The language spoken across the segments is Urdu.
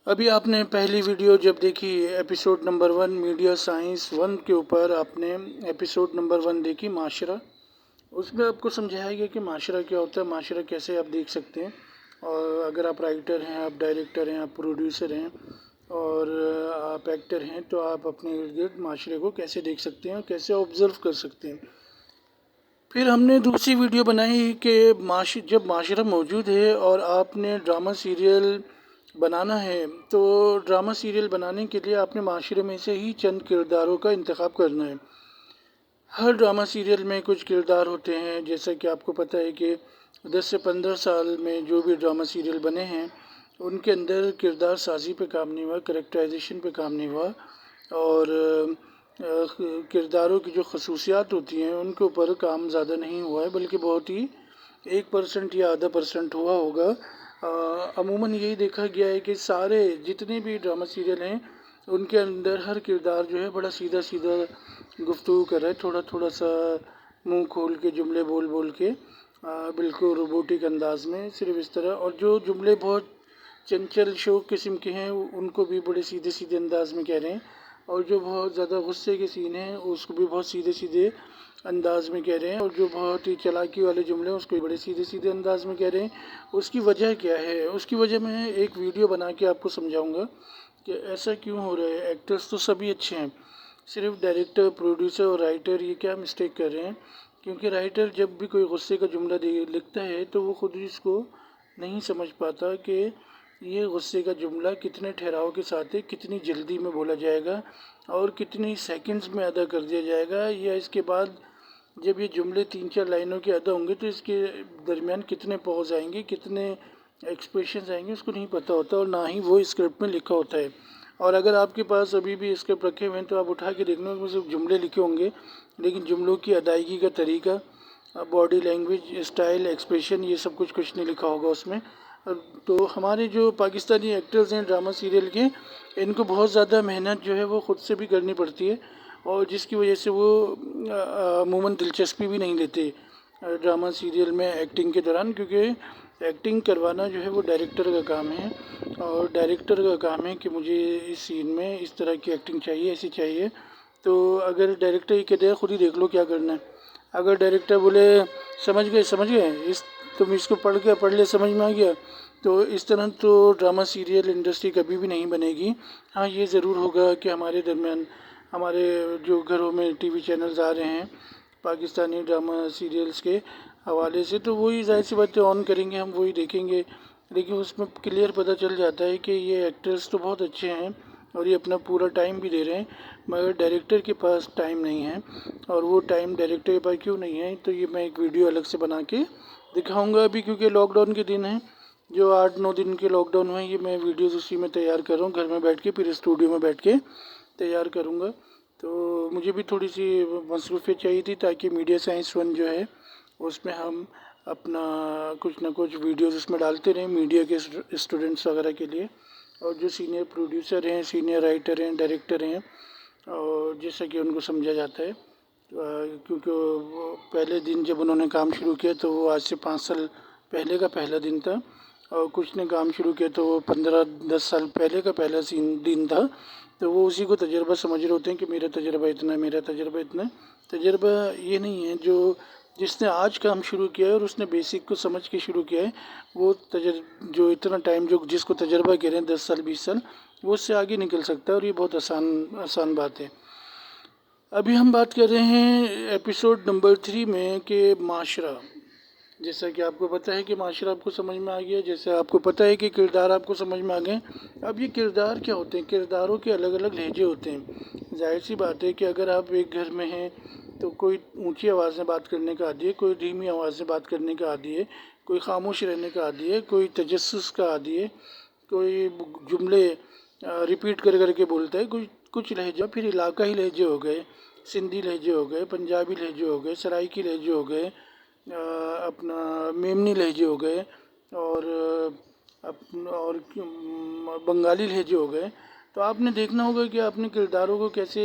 ابھی آپ نے پہلی ویڈیو جب دیکھی ایپیسوڈ نمبر 1 میڈیا سائنس 1 کے اوپر، آپ نے ایپیسوڈ نمبر 1 دیکھی معاشرہ. اس میں آپ کو سمجھایا گیا کہ معاشرہ کیا ہوتا ہے، معاشرہ کیسے آپ دیکھ سکتے ہیں. اور اگر آپ رائٹر ہیں، آپ ڈائریکٹر ہیں، آپ پروڈیوسر ہیں اور آپ ایکٹر ہیں، تو آپ اپنے ارد گرد معاشرے کو کیسے دیکھ سکتے ہیں اور کیسے آبزرو کر سکتے ہیں. پھر ہم نے دوسری ویڈیو بنائی کہ جب معاشرہ موجود ہے اور آپ نے ڈرامہ سیریل بنانا ہے، تو ڈرامہ سیریل بنانے کے لیے آپ نے معاشرے میں سے ہی چند کرداروں کا انتخاب کرنا ہے. ہر ڈرامہ سیریل میں کچھ کردار ہوتے ہیں، جیسا کہ آپ کو پتہ ہے کہ 10 سے 15 سال میں جو بھی ڈرامہ سیریل بنے ہیں ان کے اندر کردار سازی پہ کام نہیں ہوا، کریکٹرائزیشن پہ کام نہیں ہوا، اور کرداروں کی جو خصوصیات ہوتی ہیں ان کے اوپر کام زیادہ نہیں ہوا ہے، بلکہ بہت ہی 1% یا آدھا % ہوا ہوگا. عموماً یہی دیکھا گیا ہے کہ سارے جتنے بھی ڈرامہ سیریل ہیں ان کے اندر ہر کردار جو ہے بڑا سیدھا سیدھا گفتگو کر رہا ہے، تھوڑا تھوڑا سا منہ کھول کے جملے بول بول کے، بالکل روبوٹک انداز میں، صرف اس طرح. اور جو جملے بہت چنچل شوق قسم کے ہیں ان کو بھی بڑے سیدھے سیدھے انداز میں کہہ رہے ہیں، اور جو بہت زیادہ غصے کے سین ہیں اس کو بھی بہت سیدھے سیدھے انداز میں کہہ رہے ہیں، اور جو بہت ہی چالاکی والے جملے ہیں اس کو بھی بڑے سیدھے سیدھے انداز میں کہہ رہے ہیں. اس کی وجہ کیا ہے؟ اس کی وجہ میں ایک ویڈیو بنا کے آپ کو سمجھاؤں گا کہ ایسا کیوں ہو رہا ہے. ایکٹرز تو سبھی اچھے ہیں، صرف ڈائریکٹر، پروڈیوسر اور رائٹر یہ کیا مسٹیک کر رہے ہیں. کیونکہ رائٹر جب بھی کوئی غصے کا جملہ لکھتا ہے تو وہ خود ہی اس کو نہیں سمجھ پاتا کہ یہ غصے کا جملہ کتنے ٹھہراؤ کے ساتھ ہے، کتنی جلدی میں بولا جائے گا اور کتنی سیکنڈز میں ادا کر دیا جائے گا، یا اس کے بعد جب یہ جملے 3-4 لائنوں کے ادا ہوں گے تو اس کے درمیان کتنے پوز آئیں گے، کتنے ایکسپریشنز آئیں گے، اس کو نہیں پتہ ہوتا، اور نہ ہی وہ اسکرپٹ میں لکھا ہوتا ہے. اور اگر آپ کے پاس ابھی بھی اسکرپٹ رکھے ہوئے ہیں تو آپ اٹھا کے دیکھنا کہ صرف جملے لکھے ہوں گے، لیکن جملوں کی ادائیگی کا طریقہ، باڈی لینگویج، اسٹائل، ایکسپریشن، یہ سب کچھ نہیں لکھا ہوگا اس میں. تو ہمارے جو پاکستانی ایکٹرز ہیں ڈرامہ سیریل کے، ان کو بہت زیادہ محنت جو ہے وہ خود سے بھی کرنی پڑتی ہے، اور جس کی وجہ سے وہ عموماً دلچسپی بھی نہیں لیتے ڈرامہ سیریل میں ایکٹنگ کے دوران، کیونکہ ایکٹنگ کروانا جو ہے وہ ڈائریکٹر کا کام ہے، اور ڈائریکٹر کا کام ہے کہ مجھے اس سین میں اس طرح کی ایکٹنگ چاہیے، ایسی چاہیے. تو اگر ڈائریکٹر یہ کہتے ہیں خود ہی دیکھ لو کیا کرنا ہے، اگر ڈائریکٹر بولے سمجھ گئے تم اس کو پڑھ لے، سمجھ میں آ گیا، تو اس طرح تو ڈرامہ سیریل انڈسٹری کبھی بھی نہیں بنے گی. ہاں یہ ضرور ہوگا کہ ہمارے درمیان، ہمارے جو گھروں میں ٹی وی چینلز آ رہے ہیں پاکستانی ڈرامہ سیریلز کے حوالے سے، تو وہی ظاہر سی باتیں آن کریں گے، ہم وہی دیکھیں گے، لیکن اس میں کلیئر پتہ چل جاتا ہے کہ یہ ایکٹرز تو بہت اچھے ہیں اور یہ اپنا پورا ٹائم بھی دے رہے ہیں، مگر ڈائریکٹر کے پاس ٹائم نہیں ہے. اور وہ ٹائم ڈائریکٹر کے پاس کیوں نہیں ہے، تو یہ میں ایک ویڈیو الگ سے بنا کے دکھاؤں گا. ابھی کیونکہ لاک ڈاؤن کے دن ہیں، جو 8-9 دن کے لاک ڈاؤن ہوئے، یہ میں ویڈیوز اسی میں تیار کر رہا ہوں گھر میں بیٹھ کے، پھر اسٹوڈیو میں بیٹھ کے تیار کروں گا. تو مجھے بھی تھوڑی سی مصروفیت چاہیے تھی تاکہ میڈیا سائنس 1 جو ہے اس میں ہم اپنا کچھ نہ کچھ ویڈیوز اس میں ڈالتے رہیں میڈیا کے اسٹوڈنٹس وغیرہ کے لیے، اور جو سینئر پروڈیوسر ہیں، سینئر رائٹر ہیں، ڈائریکٹر ہیں، اور جیسا کہ ان کو سمجھا جاتا ہے. کیونکہ وہ پہلے دن جب انہوں نے کام شروع کیا تو وہ آج سے 5 سال پہلے کا پہلا دن تھا، اور کچھ نے کام شروع کیا تو وہ 15-10 سال پہلے کا پہلا دن تھا. تو وہ اسی کو تجربہ سمجھ رہے ہوتے ہیں کہ میرا تجربہ اتنا ہے، میرا تجربہ اتنا ہے. تجربہ یہ نہیں ہے، جس نے آج کام شروع کیا ہے اور اس نے بیسک کو سمجھ کے شروع کیا ہے، وہ جو اتنا ٹائم جس کو تجربہ کہہ رہے ہیں 10 سال 20 سال، وہ اس سے آگے نکل سکتا ہے، اور یہ بہت آسان بات ہے. ابھی ہم بات کر رہے ہیں ایپیسوڈ نمبر 3 میں کہ معاشرہ، جیسا کہ آپ کو پتہ ہے کہ معاشرہ آپ کو سمجھ میں آ گیا، جیسے آپ کو پتہ ہے کہ کردار آپ کو سمجھ میں آ گئے. اب یہ کردار کیا ہوتے ہیں؟ کرداروں کے الگ الگ لہجے ہوتے ہیں. ظاہر سی بات ہے کہ اگر آپ ایک گھر میں ہیں تو کوئی اونچی آواز میں بات کرنے کا عادی ہے، کوئی دھیمی آواز میں بات کرنے کا عادی ہے، کوئی خاموش رہنے کا عادی ہے، کوئی تجسس کا عادی ہے، کوئی جملے ریپیٹ کر کر کے بولتا ہے. کچھ لہجہ پھر علاقائی لہجے ہو گئے، سندھی لہجے ہو گئے، پنجابی لہجے ہو گئے، سرائکی لہجے ہو گئے، اپنا میمنی لہجے ہو گئے، اور بنگالی لہجے ہو گئے. تو آپ نے دیکھنا ہوگا کہ آپ نے کرداروں کو کیسے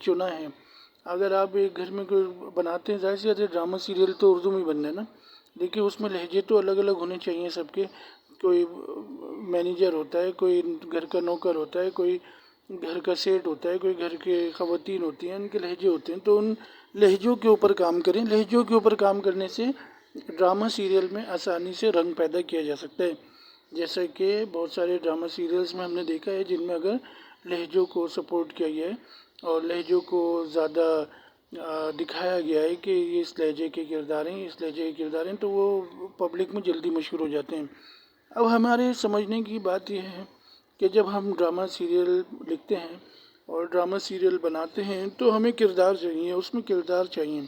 چنا ہے. اگر آپ ایک گھر میں کوئی بناتے ہیں، ظاہر سی بات ہے ڈرامہ سیریل تو اردو میں ہی بننا ہے نا، لیکن اس میں لہجے تو الگ الگ ہونے چاہیے سب کے، کوئی مینیجر ہوتا ہے، کوئی گھر کا نوکر ہوتا ہے، کوئی گھر کا سیٹ ہوتا ہے، کوئی گھر کے خواتین ہوتی ہیں، ان کے لہجے ہوتے ہیں، تو ان لہجوں کے اوپر کام کریں. لہجوں کے اوپر کام کرنے سے ڈرامہ سیریل میں آسانی سے رنگ پیدا کیا جا سکتا ہے. جیسا کہ بہت سارے ڈرامہ سیریلز میں ہم نے دیکھا ہے جن میں اگر لہجوں کو سپورٹ کیا گیا ہے اور لہجوں کو زیادہ دکھایا گیا ہے کہ یہ اس لہجے کے کردار ہیں، اس لہجے کے کردار ہیں، تو وہ پبلک میں جلدی مشہور ہو جاتے ہیں. اب ہمارے سمجھنے کی بات یہ ہے کہ جب ہم ڈرامہ سیریل لکھتے ہیں اور ڈرامہ سیریل بناتے ہیں تو ہمیں کردار چاہیے، اس میں کردار چاہیے.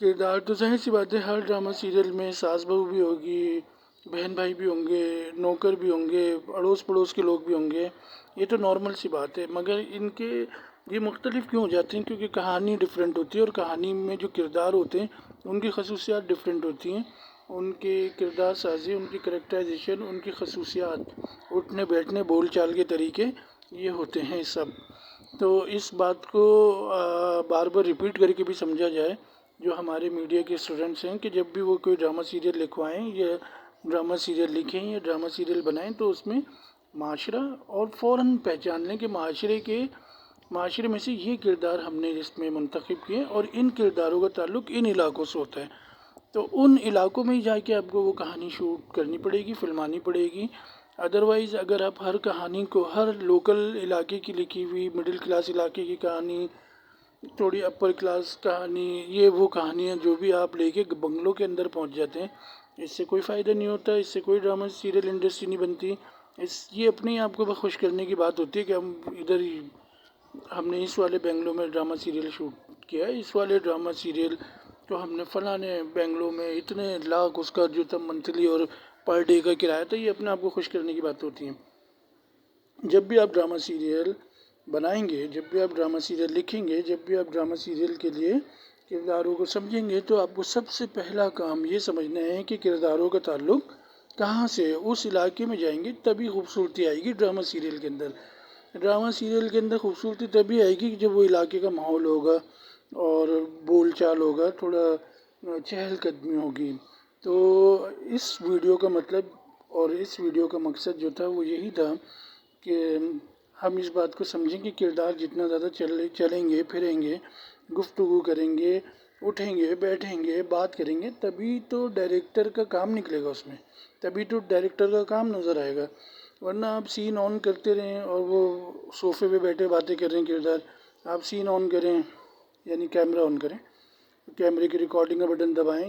کردار تو ظاہر سی بات ہے ہر ڈرامہ سیریل میں ساس بہو بھی ہوگی، بہن بھائی بھی ہوں گے، نوکر بھی ہوں گے، اڑوس پڑوس کے لوگ بھی ہوں گے. یہ تو نارمل سی بات ہے، مگر ان کے یہ مختلف کیوں ہو جاتے ہیں؟ کیونکہ کہانی ڈیفرنٹ ہوتی ہے اور کہانی میں جو کردار ہوتے ہیں ان کی خصوصیات ڈیفرنٹ ہوتی ہیں. ان کے کردار سازی، ان کی کریکٹرائزیشن، ان کی خصوصیات، اٹھنے بیٹھنے بول چال کے طریقے، یہ ہوتے ہیں سب. تو اس بات کو بار بار ریپیٹ کر کے بھی سمجھا جائے جو ہمارے میڈیا کے اسٹوڈنٹس ہیں کہ جب بھی وہ کوئی ڈرامہ سیریل لکھوائیں یا ڈرامہ سیریل لکھیں یا ڈرامہ سیریل بنائیں تو اس میں معاشرہ اور فوراً پہچان لیں کہ معاشرے میں سے یہ کردار ہم نے اس میں منتخب کیے اور ان کرداروں کا تعلق ان علاقوں سے ہوتا ہے. تو ان علاقوں میں ہی جا کے آپ کو وہ کہانی شوٹ کرنی پڑے گی، فلمانی پڑے گی. ادروائز اگر آپ ہر کہانی کو، ہر لوکل علاقے کی لکھی ہوئی مڈل کلاس علاقے کی کہانی، تھوڑی اپر کلاس کہانی، یہ وہ کہانیاں جو بھی آپ لے کے بنگلوں کے اندر پہنچ جاتے ہیں، اس سے کوئی فائدہ نہیں ہوتا، اس سے کوئی ڈرامہ سیریل انڈسٹری نہیں بنتی. یہ اپنے آپ کو خوش کرنے کی بات ہوتی ہے کہ ہم نے اس والے بنگلو میں ڈرامہ سیریل شوٹ کیا ہے، اس والے ڈرامہ سیریل تو ہم نے فلاں بنگلو میں اتنے لاکھ اس کا جو تھا منتھلی اور پر ڈے کا کرایہ تھا. یہ اپنے آپ کو خوش کرنے کی بات ہوتی ہے. جب بھی آپ ڈرامہ سیریل بنائیں گے، جب بھی آپ ڈرامہ سیریل لکھیں گے، جب بھی آپ ڈرامہ سیریل کے لیے کرداروں کو سمجھیں گے تو آپ کو سب سے پہلا کام یہ سمجھنا ہے کہ کرداروں کا تعلق کہاں سے ہے. اس علاقے میں جائیں گے تبھی خوبصورتی آئے گی ڈرامہ سیریل کے اندر. ڈرامہ سیریل کے اندر خوبصورتی تبھی آئے گی جب وہ علاقے کا ماحول ہوگا اور بول چال ہوگا، تھوڑا چہل قدمی ہوگی. تو اس ویڈیو کا مطلب اور اس ویڈیو کا مقصد جو تھا وہ یہی تھا کہ ہم اس بات کو سمجھیں کہ کردار جتنا زیادہ چلیں گے، پھریں گے، گفتگو کریں گے، اٹھیں گے، بیٹھیں گے، بات کریں گے، تبھی تو ڈائریکٹر کا کام نکلے گا اس میں، تبھی تو ڈائریکٹر کا کام نظر آئے گا. ورنہ آپ سین آن کرتے رہیں اور وہ صوفے پہ بیٹھے باتیں کر رہے ہیں کردار. آپ سین آن کریں یعنی کیمرہ آن کریں، کیمرے کی ریکارڈنگ کا بٹن دبائیں.